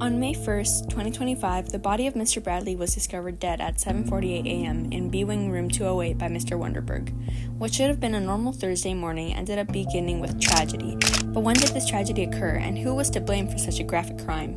On May 1st, 2025, the body of Mr. Bradley was discovered dead at 7:48 a.m. in B-Wing Room 208 by Mr. Wonderberg. What should have been a normal Thursday morning ended up beginning with tragedy. But when did this tragedy occur, and who was to blame for such a graphic crime?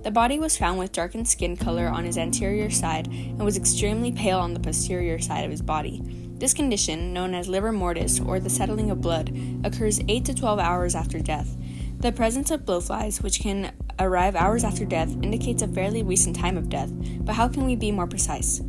The body was found with darkened skin color on his anterior side and was extremely pale on the posterior side of his body. This condition, known as livor mortis or the settling of blood, occurs 8 to 12 hours after death. The presence of blowflies, which can arrive hours after death, indicates a fairly recent time of death, but how can we be more precise?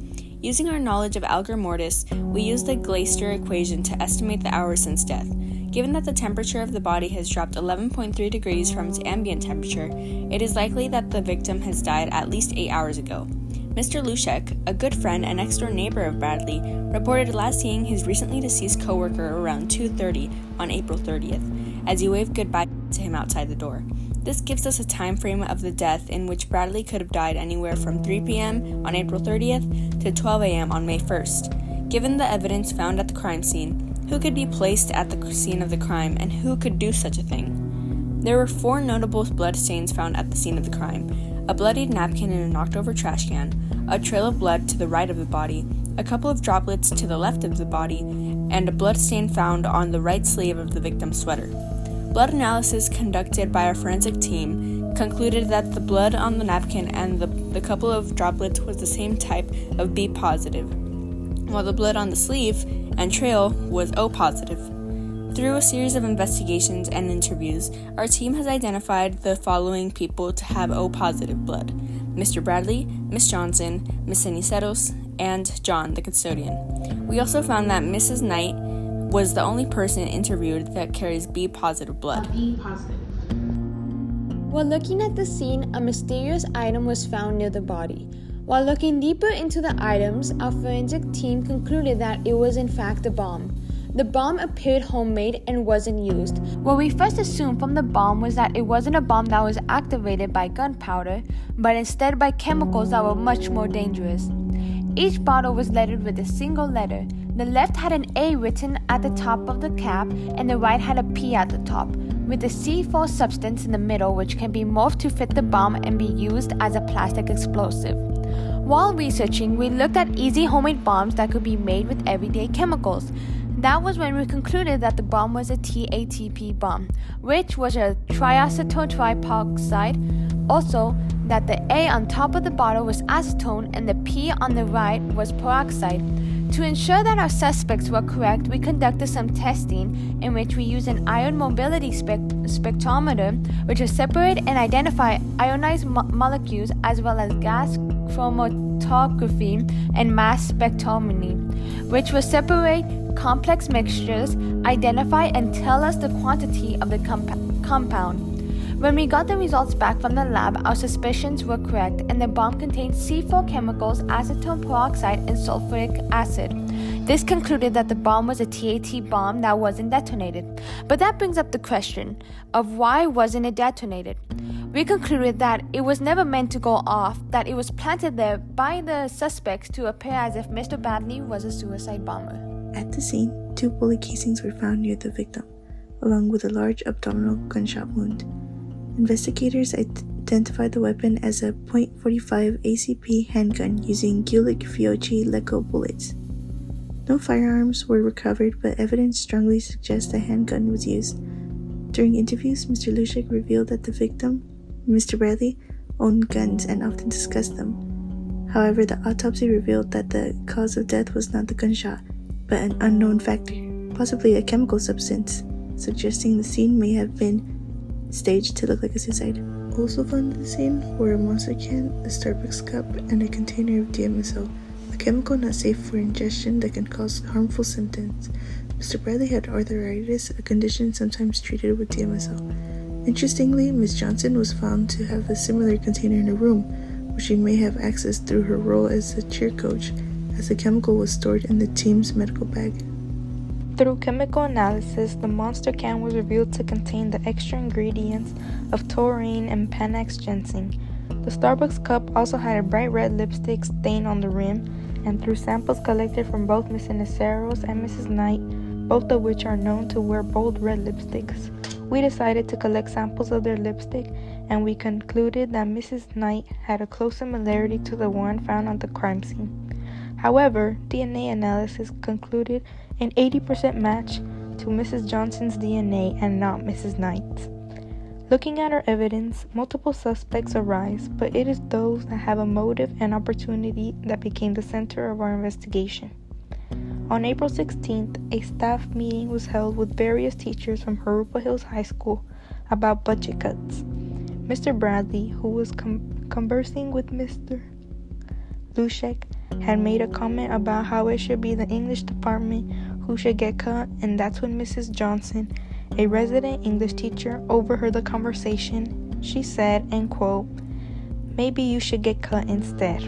Using our knowledge of algor mortis, we use the Glaser equation to estimate the hours since death. Given that the temperature of the body has dropped 11.3 degrees from its ambient temperature, it is likely that the victim has died at least 8 hours ago. Mr. Lushek, a good friend and next-door neighbor of Bradley, reported last seeing his recently deceased coworker around 2:30 on April 30th, as he waved goodbye to him outside the door. This gives us a time frame of the death in which Bradley could have died anywhere from 3 p.m. on April 30th to 12 a.m. on May 1st. Given the evidence found at the crime scene, who could be placed at the scene of the crime and who could do such a thing? There were 4 notable blood stains found at the scene of the crime: a bloodied napkin in a knocked-over trash can, a trail of blood to the right of the body, a couple of droplets to the left of the body, and a blood stain found on the right sleeve of the victim's sweater. Blood analysis conducted by our forensic team concluded that the blood on the napkin and the couple of droplets was the same type of B positive, while the blood on the sleeve and trail was O positive. Through a series of investigations and interviews, our team has identified the following people to have O positive blood: Mr. Bradley, Miss Johnson, Miss Ceniceros, and John, the custodian. We also found that Mrs. Knight was the only person interviewed that carries B positive blood. While looking at the scene, a mysterious item was found near the body. While looking deeper into the items, our forensic team concluded that it was in fact a bomb. The bomb appeared homemade and wasn't used. What we first assumed from the bomb was that it wasn't a bomb that was activated by gunpowder, but instead by chemicals that were much more dangerous. Each bottle was lettered with a single letter. The left had an A written at the top of the cap, and the right had a P at the top, with a C4 substance in the middle which can be morphed to fit the bomb and be used as a plastic explosive. While researching, we looked at easy homemade bombs that could be made with everyday chemicals. That was when we concluded that the bomb was a TATP bomb, which was a triacetone triperoxide. Also, that the A on top of the bottle was acetone and the P on the right was peroxide. To ensure that our suspects were correct, we conducted some testing in which we used an ion mobility spectrometer, which will separate and identify ionized molecules, as well as gas chromatography and mass spectrometry, which will separate complex mixtures, identify and tell us the quantity of the compound. When we got the results back from the lab, our suspicions were correct, and the bomb contained C4 chemicals, acetone peroxide, and sulfuric acid. This concluded that the bomb was a TAT bomb that wasn't detonated. But that brings up the question of why wasn't it detonated? We concluded that it was never meant to go off, that it was planted there by the suspects to appear as if Mr. Bradley was a suicide bomber. At the scene, 2 bullet casings were found near the victim, along with a large abdominal gunshot wound. Investigators identified the weapon as a .45 ACP handgun using Gulick Fiocchi Lecco bullets. No firearms were recovered, but evidence strongly suggests a handgun was used. During interviews, Mr. Lushek revealed that the victim, Mr. Bradley, owned guns and often discussed them. However, the autopsy revealed that the cause of death was not the gunshot, but an unknown factor, possibly a chemical substance, suggesting the scene may have been staged to look like a suicide. Also found at the scene were a Monster can, a Starbucks cup, and a container of DMSO, a chemical not safe for ingestion that can cause harmful symptoms. Mr. Bradley had arthritis, a condition sometimes treated with DMSO. Interestingly, Ms. Johnson was found to have a similar container in her room, which she may have accessed through her role as a cheer coach, as the chemical was stored in the team's medical bag. Through chemical analysis, the Monster can was revealed to contain the extra ingredients of taurine and Panax ginseng. The Starbucks cup also had a bright red lipstick stain on the rim, and through samples collected from both Miss Ceniceros and Mrs. Knight, both of which are known to wear bold red lipsticks, We decided to collect samples of their lipstick, and we concluded that Mrs. Knight had a close similarity to the one found on the crime scene. However, DNA analysis concluded an 80% match to Mrs. Johnson's DNA and not Mrs. Knight's. Looking at our evidence, multiple suspects arise, but it is those that have a motive and opportunity that became the center of our investigation. On April 16th, a staff meeting was held with various teachers from Jurupa Hills High School about budget cuts. Mr. Bradley, who was conversing with Mr. Luschek, had made a comment about how it should be the English department who should get cut, and that's when Mrs. Johnson, a resident English teacher, overheard the conversation. She said, and quote, "Maybe you should get cut instead."